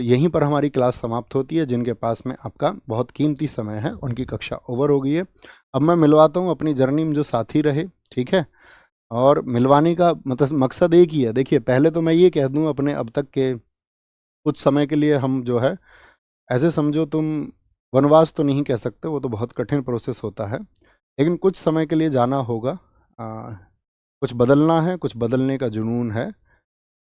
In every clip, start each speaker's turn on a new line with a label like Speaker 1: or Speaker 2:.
Speaker 1: यहीं पर हमारी क्लास समाप्त होती है। जिनके पास में आपका बहुत कीमती समय है उनकी कक्षा ओवर हो गई है। अब मैं मिलवाता हूँ अपनी जर्नी में जो साथी रहे, ठीक है। और मिलवाने का मतलब मकसद एक ही है। देखिए, पहले तो मैं ये कह दूँ अपने अब तक के कुछ समय के लिए हम जो है, ऐसे समझो तुम, वनवास तो नहीं कह सकते, वो तो बहुत कठिन प्रोसेस होता है, लेकिन कुछ समय के लिए जाना होगा। आ, कुछ बदलना है, कुछ बदलने का जुनून है।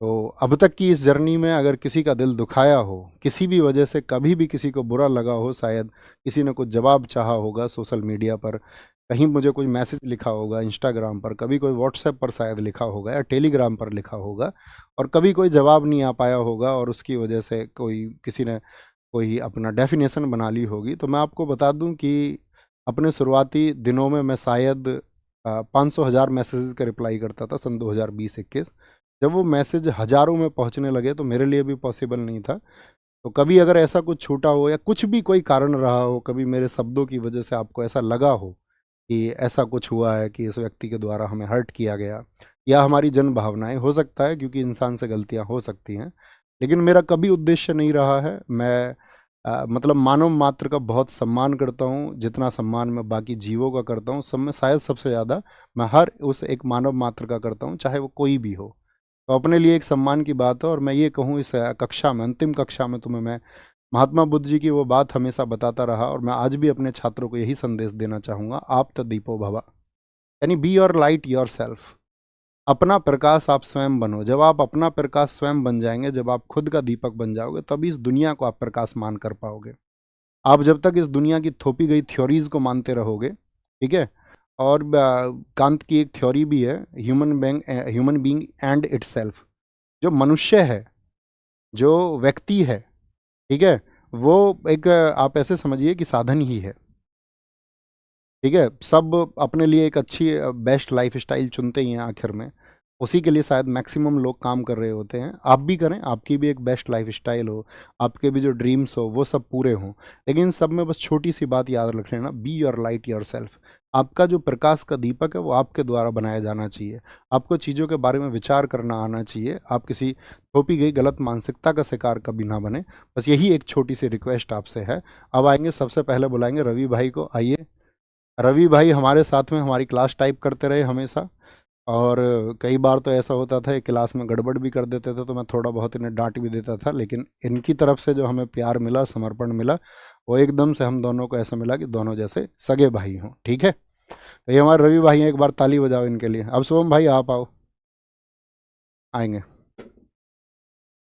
Speaker 1: तो अब तक की इस जर्नी में अगर किसी का दिल दुखाया हो, किसी भी वजह से कभी भी किसी को बुरा लगा हो, शायद किसी ने कुछ जवाब चाहा होगा सोशल मीडिया पर, कहीं मुझे कोई मैसेज लिखा होगा इंस्टाग्राम पर, कभी कोई व्हाट्सएप पर शायद लिखा होगा या टेलीग्राम पर लिखा होगा, और कभी कोई जवाब नहीं आ पाया होगा और उसकी वजह से कोई किसी ने कोई अपना डेफिनेशन बना ली होगी, तो मैं आपको बता दूं कि अपने शुरुआती दिनों में मैं शायद 500,000 मैसेजेस का रिप्लाई करता था सन 2020-21। जब वो मैसेज हज़ारों में पहुंचने लगे तो मेरे लिए भी पॉसिबल नहीं था। तो कभी अगर ऐसा कुछ छूटा हो या कुछ भी कोई कारण रहा हो, कभी मेरे शब्दों की वजह से आपको ऐसा लगा हो कि ऐसा कुछ हुआ है कि इस व्यक्ति के द्वारा हमें हर्ट किया गया, या हमारी जन भावनाएं, हो सकता है क्योंकि इंसान से गलतियां हो सकती हैं, लेकिन मेरा कभी उद्देश्य नहीं रहा है। मैं मतलब मानव मात्र का बहुत सम्मान करता हूँ, जितना सम्मान मैं बाकी जीवों का करता हूँ सब में शायद सबसे ज़्यादा मैं हर उस एक मानव मात्र का करता हूँ, चाहे वो कोई भी हो। तो अपने लिए एक सम्मान की बात है। और मैं ये कहूँ, इस कक्षा में, अंतिम कक्षा में तुम्हें मैं महात्मा बुद्ध जी की वो बात हमेशा बताता रहा, और मैं आज भी अपने छात्रों को यही संदेश देना चाहूँगा, आप तो दीपो भवा, यानी be your light your self. अपना प्रकाश आप स्वयं बनो। जब आप अपना प्रकाश स्वयं बन जाएंगे, जब आप खुद का दीपक बन जाओगे, तभी इस दुनिया को आप प्रकाश मान कर पाओगे। आप जब तक इस दुनिया की थोपी गई थ्योरीज को मानते रहोगे, ठीक है। और कांत की एक थ्योरी भी है, ह्यूमन बीइंग एंड इटसेल्फ। जो मनुष्य है, जो व्यक्ति है, ठीक है, वो एक आप ऐसे समझिए कि साधन ही है, ठीक है। सब अपने लिए एक अच्छी बेस्ट लाइफ स्टाइल चुनते ही हैं आखिर में, उसी के लिए शायद मैक्सिमम लोग काम कर रहे होते हैं। आप भी करें, आपकी भी एक बेस्ट लाइफ स्टाइल हो, आपके भी जो ड्रीम्स हो वो सब पूरे हों, लेकिन सब में बस छोटी सी बात याद रख लेना, be your light your self. आपका जो प्रकाश का दीपक है वो आपके द्वारा बनाया जाना चाहिए। आपको चीज़ों के बारे में विचार करना आना चाहिए। आप किसी थोपी गई गलत मानसिकता का शिकार कभी ना बने। बस यही एक छोटी सी रिक्वेस्ट आपसे है। अब आएंगे, सबसे पहले बुलाएंगे रवि भाई को। आइए रवि भाई, हमारे साथ में हमारी क्लास टाइप करते रहे हमेशा, और कई बार तो ऐसा होता था ये क्लास में गड़बड़ भी कर देते थे, तो मैं थोड़ा बहुत इन्हें डांट भी देता था, लेकिन इनकी तरफ से जो हमें प्यार मिला, समर्पण मिला, वो एकदम से हम दोनों को ऐसा मिला कि दोनों जैसे सगे भाई हों, ठीक है। तो ये हमारे रवि भाई हैं, एक बार ताली बजाओ इनके लिए। अब शुभम भाई आप आओ, आएंगे।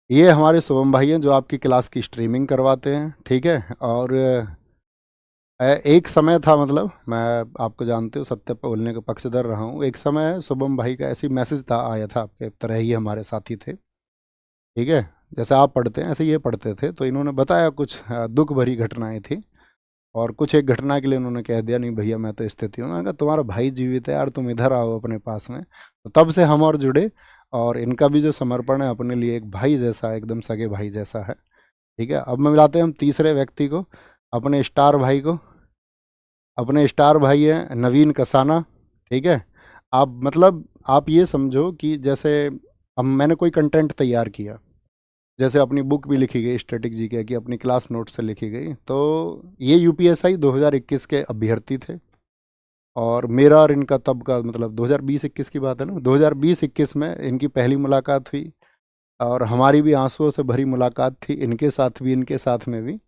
Speaker 1: ये हमारे शुभम भाई हैं जो आपकी क्लास की स्ट्रीमिंग करवाते हैं, ठीक है। और एक समय था, मतलब मैं आपको जानते हो, सत्य पर बोलने का पक्षधर रहा हूँ। एक समय शुभम भाई का ऐसी मैसेज था, आया था, आपके तरह ही हमारे साथी थे, ठीक है। जैसे आप पढ़ते हैं ऐसे ये पढ़ते थे, तो इन्होंने बताया कुछ दुख भरी घटनाएं थी, और कुछ एक घटना के लिए उन्होंने कह दिया, नहीं भैया मैं तो स्थिति हूँ। उन्होंने कहा तुम्हारा भाई जीवित है यार, तुम इधर आओ अपने पास में। तो तब से हम और जुड़े, और इनका भी जो समर्पण है अपने लिए एक भाई जैसा है, एकदम सगे भाई जैसा है, ठीक है। अब मैं मिलाते हैं हम तीसरे व्यक्ति को, अपने स्टार भाई को। अपने स्टार भाई हैं नवीन कसाना, ठीक है। आप मतलब आप ये समझो कि जैसे अब मैंने कोई कंटेंट तैयार किया, जैसे अपनी बुक भी लिखी गई स्टैटिक जी के, कि अपनी क्लास नोट से लिखी गई, तो ये यूपीएसआई 2021 के अभ्यर्थी थे, और मेरा और इनका तब का मतलब 2020-21 की बात है ना, 2020-21 में इनकी पहली मुलाकात हुई, और हमारी भी आंसुओं से भरी मुलाकात थी, इनके साथ भी इनके साथ में भी।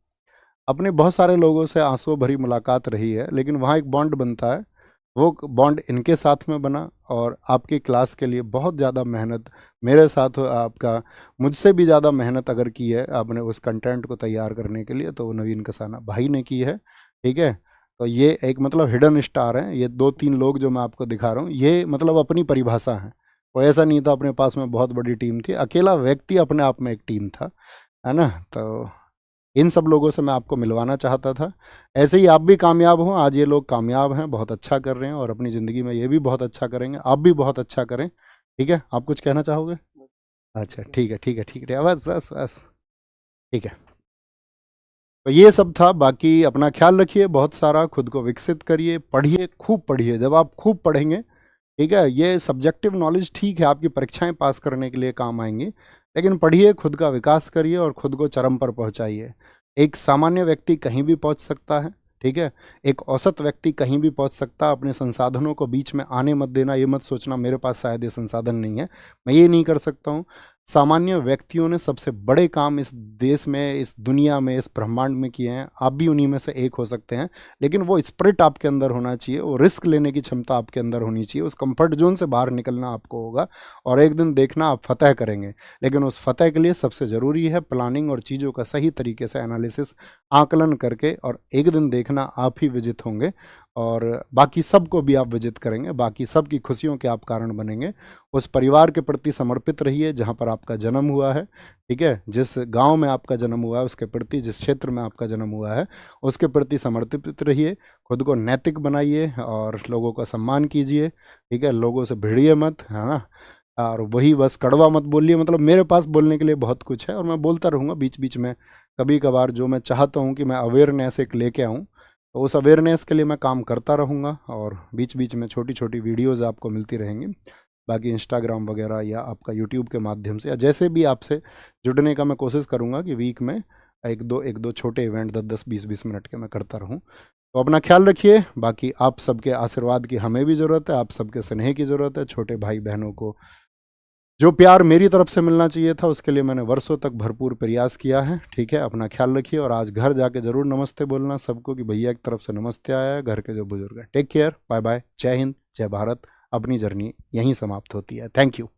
Speaker 1: अपने बहुत सारे लोगों से आंसुओं भरी मुलाकात रही है, लेकिन वहाँ एक बॉन्ड बनता है, वो बॉन्ड इनके साथ में बना। और आपकी क्लास के लिए बहुत ज़्यादा मेहनत मेरे साथ आपका, मुझसे भी ज़्यादा मेहनत अगर की है आपने उस कंटेंट को तैयार करने के लिए, तो वो नवीन कसाना भाई ने की है, ठीक है। तो ये एक मतलब हिडन स्टार हैं, ये दो तीन लोग जो मैं आपको दिखा रहा हूँ, ये मतलब अपनी परिभाषा है। वो ऐसा नहीं था अपने पास में बहुत बड़ी टीम थी, अकेला व्यक्ति अपने आप में एक टीम था, है ना। तो इन सब लोगों से मैं आपको मिलवाना चाहता था। ऐसे ही आप भी कामयाब हों, आज ये लोग कामयाब हैं, बहुत अच्छा कर रहे हैं, और अपनी ज़िंदगी में ये भी बहुत अच्छा करेंगे, आप भी बहुत अच्छा करें, ठीक है। आप कुछ कहना चाहोगे? अच्छा, ठीक है, ठीक है, ठीक है, बस बस बस, ठीक है। तो ये सब था, बाकी अपना ख्याल रखिए, बहुत सारा खुद को विकसित करिए, पढ़िए, खूब पढ़िए। जब आप खूब पढ़ेंगे, ठीक है, ये सब्जेक्टिव नॉलेज ठीक है आपकी परीक्षाएं पास करने के लिए काम आएंगी, लेकिन पढ़िए, खुद का विकास करिए और खुद को चरम पर पहुंचाइए। एक सामान्य व्यक्ति कहीं भी पहुंच सकता है, ठीक है। एक औसत व्यक्ति कहीं भी पहुंच सकता है। अपने संसाधनों को बीच में आने मत देना। ये मत सोचना मेरे पास शायद ये संसाधन नहीं है, मैं ये नहीं कर सकता हूँ। सामान्य व्यक्तियों ने सबसे बड़े काम इस देश में, इस दुनिया में, इस ब्रह्मांड में किए हैं। आप भी उन्हीं में से एक हो सकते हैं, लेकिन वो स्पिरिट आपके अंदर होना चाहिए, वो रिस्क लेने की क्षमता आपके अंदर होनी चाहिए, उस कंफर्ट जोन से बाहर निकलना आपको होगा और एक दिन देखना आप फतह करेंगे। लेकिन उस फतह के लिए सबसे ज़रूरी है प्लानिंग और चीज़ों का सही तरीके से एनालिसिस, आकलन करके, और एक दिन देखना आप ही विजित होंगे और बाकी सबको भी आप विजित करेंगे, बाकी सब की खुशियों के आप कारण बनेंगे। उस परिवार के प्रति समर्पित रहिए जहाँ पर आपका जन्म हुआ है, ठीक है। जिस गांव में आपका जन्म हुआ है उसके प्रति, जिस क्षेत्र में आपका जन्म हुआ है उसके प्रति समर्पित रहिए। खुद को नैतिक बनाइए और लोगों का सम्मान कीजिए, ठीक है। लोगों से भिड़िए मत, है ना। और वही बस कड़वा मत बोलिए। मतलब मेरे पास बोलने के लिए बहुत कुछ है और मैं बोलता रहूँगा बीच बीच में। कभी कभार जो मैं चाहता हूँ कि मैं अवेयरनेस एक लेके आऊँ, तो उस अवेयरनेस के लिए मैं काम करता रहूँगा और बीच बीच में छोटी छोटी वीडियोज़ आपको मिलती रहेंगी। बाकी इंस्टाग्राम वगैरह या आपका यूट्यूब के माध्यम से या जैसे भी आपसे जुड़ने का मैं कोशिश करूँगा कि वीक में एक दो छोटे इवेंट 10-10 20-20 मिनट के मैं करता रहूँ। तो अपना ख्याल रखिए। बाकी आप सबके आशीर्वाद की हमें भी ज़रूरत है, आप सबके स्नेह की ज़रूरत है। छोटे भाई बहनों को जो प्यार मेरी तरफ से मिलना चाहिए था उसके लिए मैंने वर्षों तक भरपूर प्रयास किया है, ठीक है। अपना ख्याल रखिए और आज घर जाके ज़रूर नमस्ते बोलना सबको कि भैया की तरफ से नमस्ते आया है, घर के जो बुजुर्ग हैं। टेक केयर, बाय बाय, जय हिंद, जय भारत। अपनी जर्नी यहीं समाप्त होती है। Thank you.